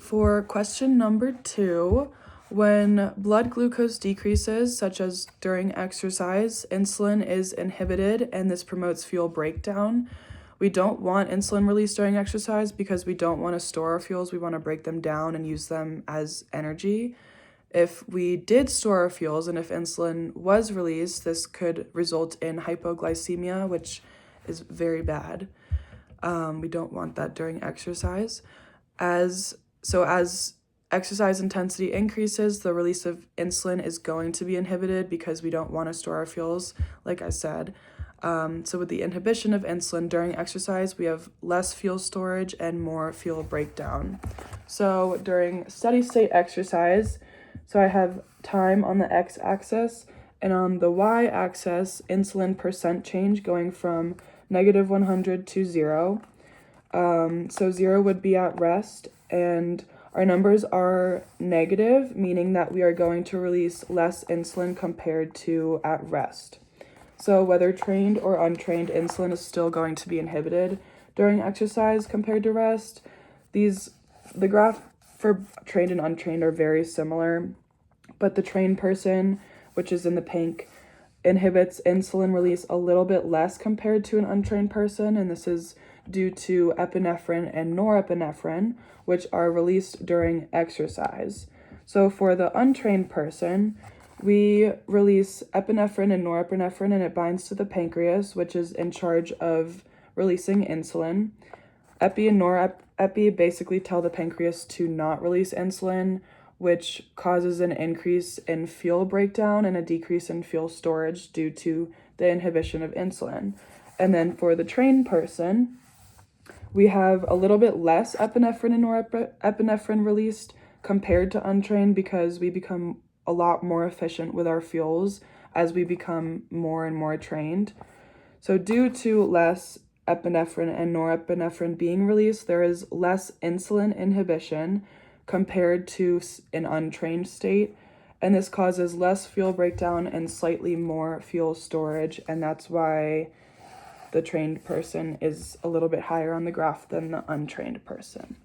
For question number 2, when blood glucose decreases, such as during exercise, insulin is inhibited and this promotes fuel breakdown. We don't want insulin released during exercise because we don't want to store our fuels. We want to break them down and use them as energy. If we did store our fuels and if insulin was released, this could result in hypoglycemia, which is very bad. We don't want that during exercise. As exercise intensity increases, the release of insulin is going to be inhibited because we don't want to store our fuels, like I said. So with the inhibition of insulin during exercise, we have less fuel storage and more fuel breakdown. So during steady state exercise, so I have time on the x-axis, and on the y-axis, insulin percent change going from -100 to 0. So 0 would be at rest, and our numbers are negative, meaning that we are going to release less insulin compared to at rest. So whether trained or untrained, insulin is still going to be inhibited during exercise compared to rest. The graph for trained and untrained are very similar, but the trained person, which is in the pink, inhibits insulin release a little bit less compared to an untrained person, and this is due to epinephrine and norepinephrine, which are released during exercise. So for the untrained person, we release epinephrine and norepinephrine, and it binds to the pancreas, which is in charge of releasing insulin. Epi and norepi basically tell the pancreas to not release insulin, which causes an increase in fuel breakdown and a decrease in fuel storage due to the inhibition of insulin. And then for the trained person, we have a little bit less epinephrine and norepinephrine released compared to untrained because we become a lot more efficient with our fuels as we become more and more trained. So due to less epinephrine and norepinephrine being released, there is less insulin inhibition compared to an untrained state, and this causes less fuel breakdown and slightly more fuel storage, and that's why the trained person is a little bit higher on the graph than the untrained person.